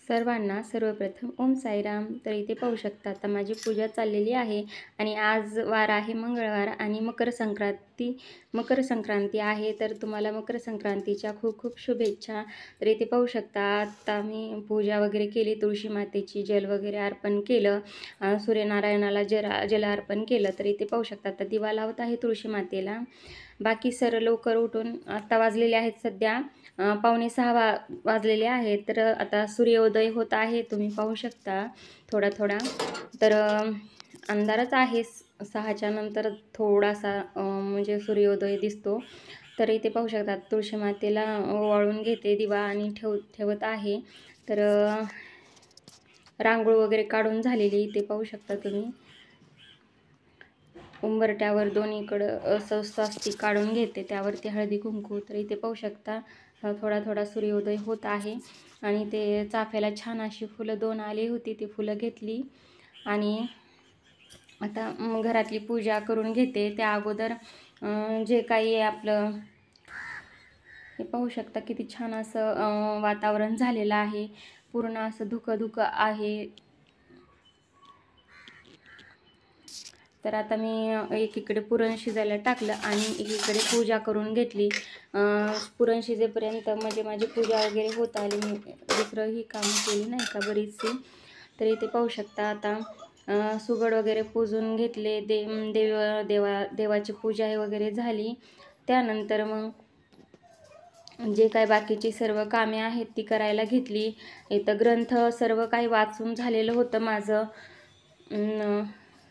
सर्वांना सर्वप्रथम ओम साईराम। तर इथे पाहू शकता आता माझी पूजा चाललेली आहे आणि आज वार आहे मंगळवार आणि मकर संक्रांती आहे। तर तुम्हाला मकर संक्रांतीच्या खूप खूप शुभेच्छा। तर इथे पाहू शकता आता मी पूजा वगैरे केली, तुळशी मातेची जल वगैरे अर्पण केलं, सूर्यनारायणाला जल अर्पण केलं। तर इथे पाहू शकता आता दिवा लावत आहे तुळशी मातेला। बाकी सर लवकर उठून आता वाजलेले आहेत सध्या 5:45 वाजलेले आहेत। तर आता सूर्योदय होत आहे, तुम्ही पाहू शकता थोडा थोडा। तर अंधारच आहे, 6च्या नंतर थोडासा म्हणजे सूर्योदय दिसतो। तर इथे पाहू शकता तुळशी मातेला ओवाळून घेते दिवा आणि ठेवत आहे। तर रांगोळ वगैरे काढून झालेली इथे पाहू शकता तुम्ही। उंबरट्यावर दोन्हीकडं स्वस्तिक काढून घेते, त्यावरती हळदी कुंकू। तर इथे पाहू शकता थोडा थोडा सूर्योदय होत आहे आणि ते चाफ्याला छान अशी फुलं 2 आली होती, ती फुलं घेतली आणि आता घरातली पूजा करून घेते। त्या अगोदर जे काही आपलं हे पाहू शकता किती छान असं वातावरण झालेलं आहे, पूर्ण असं धुकं आहे। तर आता मी एकीकडे पुरण शिजायला टाकलं आणि एकीकडे पूजा करून घेतली। पुरण शिजेपर्यंत म्हणजे माझी पूजा वगैरे होत आली, मी दुसरंही काम केली नाही का बरीचशी। तर इथे पाहू शकता आता सुगड वगैरे पूजून घेतले, देवाची पूजा वगैरे झाली। त्यानंतर मग जे काय बाकीची सर्व कामे आहेत ती करायला घेतली। इथं ग्रंथ सर्व काही वाचून झालेलं होतं माझं।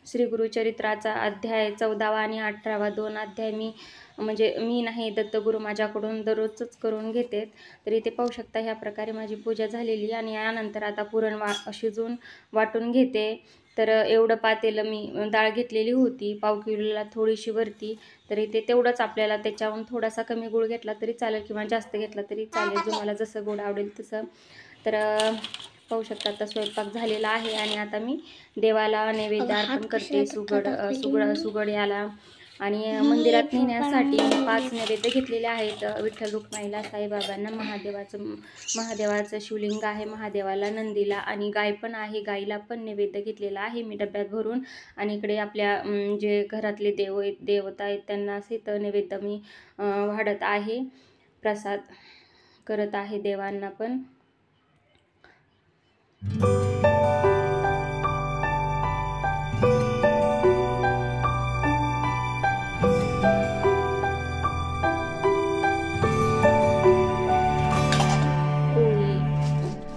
श्री गुरुचरित्राचा अध्याय 14वा आणि 18वा 2 अध्याय मी नाही, दत्तगुरु माझ्याकडून दररोजच करून घेते। तर इथे पाहू शकता ह्या प्रकारे माझी पूजा झालेली आणि यानंतर आता पुरण शिजून वाटून घेते। तर एवढं पातेलं मी डाळ घेतलेली होती, पाव किलोला थोडीशी वरती। तर इथे तेवढंच आपल्याला, त्याच्याहून थोडासा कमी गुळ घेतला तरी चालेल किंवा जास्त घेतला तरी चालेल, तुम्हाला जसं गोड आवडेल तसं। तर पाहू शकता आता स्वयंपाक झालेला आहे आणि आता मी देवाला नैवेद्य अर्पण करते। सुगड याला आणि मंदिरात नेण्यासाठी 5 नैवेद्य घेतलेले आहेत। विठ्ठल रुक्माईला, साईबाबांना, महादेवाचं शिवलिंग आहे, महादेवाला, नंदीला आणि गाय पण आहे, गाईला पण नैवेद्य घेतलेला आहे मी डब्यात भरून। आणि इकडे आपल्या जे घरातले देवता आहेत त्यांना सहित नैवेद्य मी वाढत आहे, प्रसाद करत आहे देवांना पण।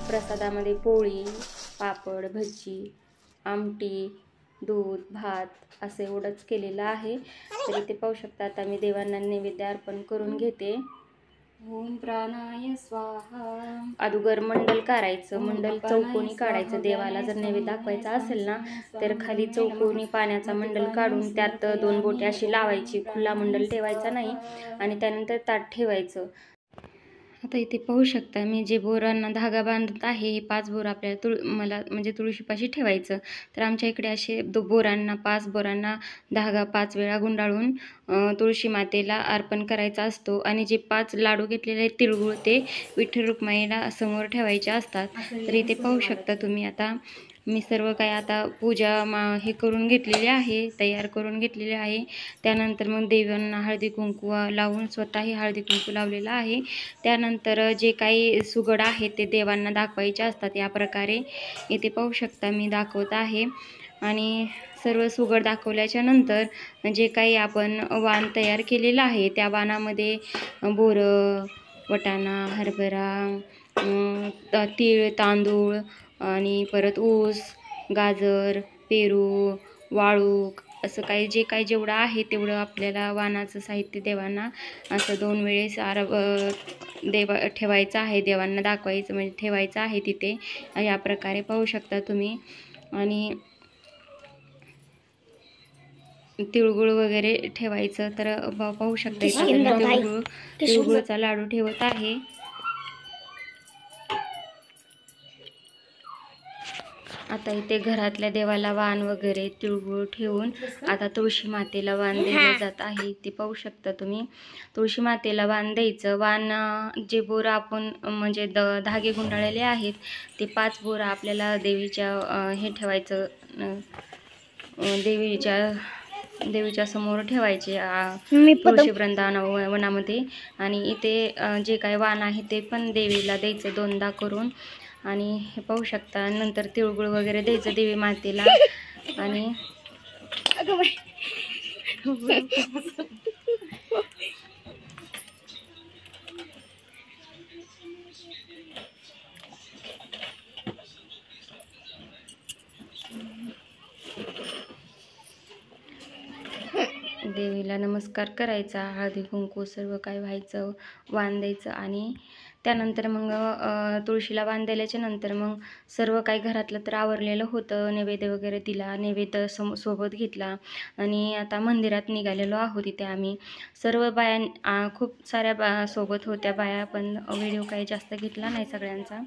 प्रसादामध्ये पोळी, पापड, भजी, आमटी, दूध, भात असं एवढंच केलेलं आहे। तर इथे पाहू शकता आता मी देवांना नैवेद्य अर्पण करून घेते। ओम प्राणाय स्वाहा। अगोदर मंडल काढायचं, मंडल चौकोनी काढायचं। देवाला जर नैवेद्य दाखवायचा असेल ना तर खाली चौकोनी पाण्याचा मंडल काढून त्यात 2 बोटे अशी लावायची, खुला मंडल ठेवायचा नाही आणि त्यानंतर ताट ठेवायचं। आता इथे पाहू शकता मी जे बोरांना धागा बांधत आहे, हे 5 बोर आपल्याला मला म्हणजे तुळशीपाशी ठेवायचं। तर आमच्या इकडे असे 5 बोरांना धागा 5 वेळा गुंडाळून तुळशी मातेला अर्पण करायचा असतो आणि जे 5 लाडू घेतलेले आहेत तिळगुळ ते विठ्ठल रुक्माईला समोर ठेवायचे असतात। तर इथे पाहू शकता तुम्ही आता मी सर्व काही आता पूजा हे करून घेतलेली आहे, तयार करून घेतलेले आहे। त्यानंतर मग देवांना हळदी कुंकू लावून स्वतःही हळदी कुंकू लावलेला आहे। त्यानंतर जे काही सुगड आहे ते देवांना दाखवायचे असतात, या प्रकारे इथे पाहू शकता मी दाखवत आहे। आणि सर्व सुगड दाखवल्याच्या नंतर जे काही आपण वाण तयार केलेलं आहे त्या वाणामध्ये बोरं, वटाणा, हरभरा, तीळ, तांदूळ आणि परत ऊस, गाजर, पेरू, वाळूक असं काही जे काही जेवढं आहे तेवढं आपल्याला वाणाचं साहित्य देवांना असं 2 वेळेस ठेवायचं आहे, देवांना दाखवायचं म्हणजे ठेवायचं आहे तिथे, या प्रकारे पाहू शकता तुम्ही। आणि तिळगुळ वगैरे ठेवायचं। तर पाहू शकता इथं तिळगुळचा लाडू ठेवत आहे। आता इथे घरातल्या देवाला वाण वगैरे तिळगुळ ठेवून आता तुळशी मातेला वाण दिलं जात आहे. ते पाहू शकता तुम्ही. तुळशी मातेला वाण द्यायचं. वाण जे बोरं आपण म्हणजे धागे गुंडाळलेले आहेत ते 5 बोरं आपल्याला देवीच्या हे ठेवायचं, देवीच्या समोर ठेवायचे तुळशी वृंदावनामध्ये. आणि इथे जे काही वाण आहे ते पण देवीला द्यायचं 2दा करून. आणि हे पाहू शकता. नंतर तिळगुळ वगैरे द्यायचं देवी मातेला. आणि देवीला नमस्कार करायचा, हळदी कुंकू सर्व काय व्हायचं, वाण द्यायचं. आणि त्यानंतर मग तुळशीला वाण दिल्याच्या नंतर मग सर्व काही घरातलं तर आवरलेलं होतं. नैवेद्य वगैरे दिला, नैवेद्य सोबत घेतला आणि आता मंदिरात निघालेलो आहोत. इथे आम्ही सर्व बाया खूप साऱ्या सोबत होत्या बाया, पण व्हिडिओ काही जास्त घेतला नाही सगळ्यांचा.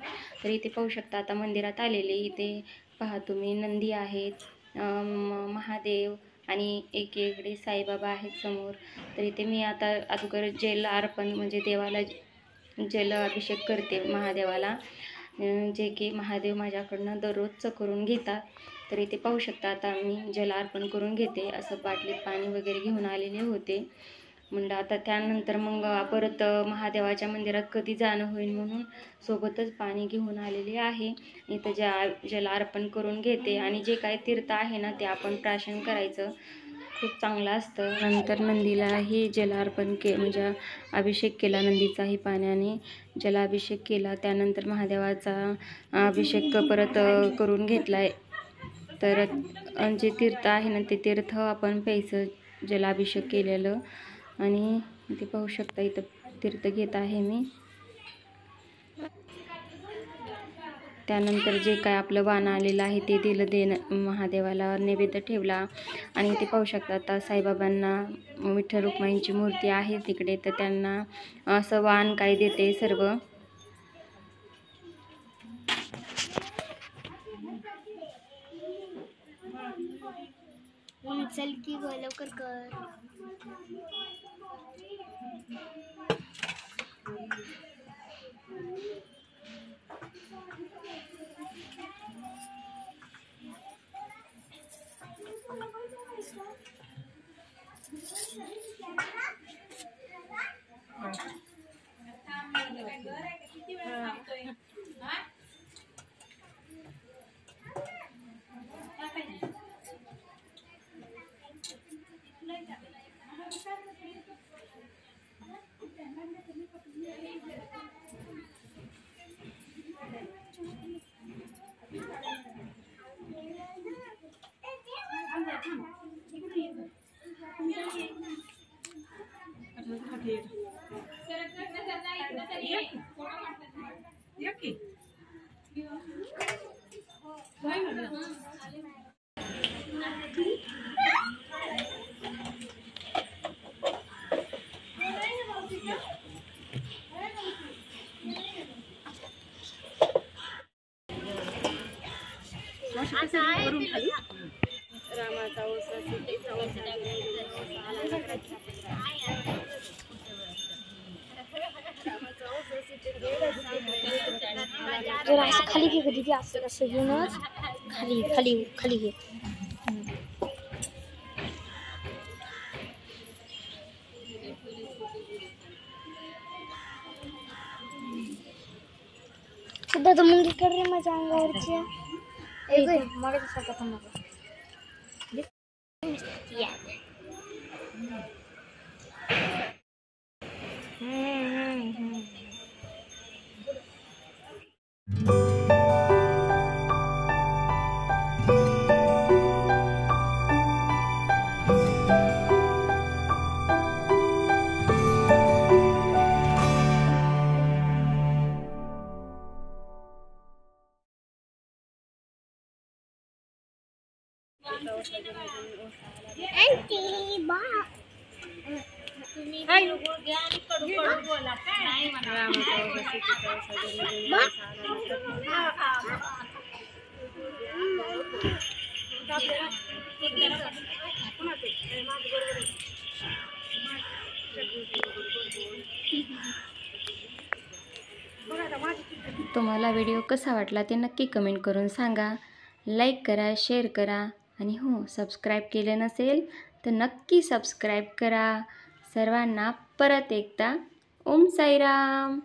तर इथे पाहू शकता आता मंदिरात आलेले. इथे पहा तुम्ही नंदी आहेत, महादेव आणि एकीकडे साईबाबा आहेत समोर. तर इथे मी आता अगोदर जल अर्पण म्हणजे देवाला जल अभिषेक करते महादेवाला, जे की महादेव माझ्याकडनं दररोजचं करून घेतात. तर इथे पाहू शकता आता मी जल अर्पण करून घेते. असं बाटलीत पाणी वगैरे घेऊन आलेले होते. म्हणलं आता त्यानंतर मग परत महादेवाच्या मंदिरात कधी जाणं होईल म्हणून सोबतच पाणी घेऊन आलेले आहे. इथं जल अर्पण करून घेते. आणि जे काही तीर्थ आहे ना ते आपण प्राशन करायचं, खूप चांगलं असतं. नंतर नंदीलाही जलार्पण म्हणजे अभिषेक केला, नंदीचाही पाण्याने जलाभिषेक केला. त्यानंतर महादेवाचा अभिषेक परत करून घेतला. तर जे तीर्थ आहे ना ते तीर्थ आपण प्यायचं, जलाभिषेक केलेलं. आणि ते पाहू शकता इथं तीर्थ घेत आहे मी. त्यानंतर जे काय आपलं वाण आलेलं आहे ते दिलं महादेवाला, नैवेद्य ठेवला. आणि ते पाहू शकता आता साईबाबांना, विठ्ठल रुक्माईंची मूर्ती आहे तिकडे, तर त्यांना असं वाण काय देते सर्व. चल की लवकर कर. रामाचा ओसा सीतेचा ओसा जरा असं खाली घे, कधी असं असं घेऊनच खाली खाली खाली घे. सुद्धा तर मुंगी कर रे माझ्या अंगावरची. मग सारखा पण नको. तुम्हाला व्हिडिओ कसा वाटला ते नक्की कमेंट करून सांगा. लाईक करा, शेअर करा आणि हो, सबस्क्राईब केलं नसेल तर नक्की सबस्क्राईब करा. सर्वांना परत एकदा ओम साईराम.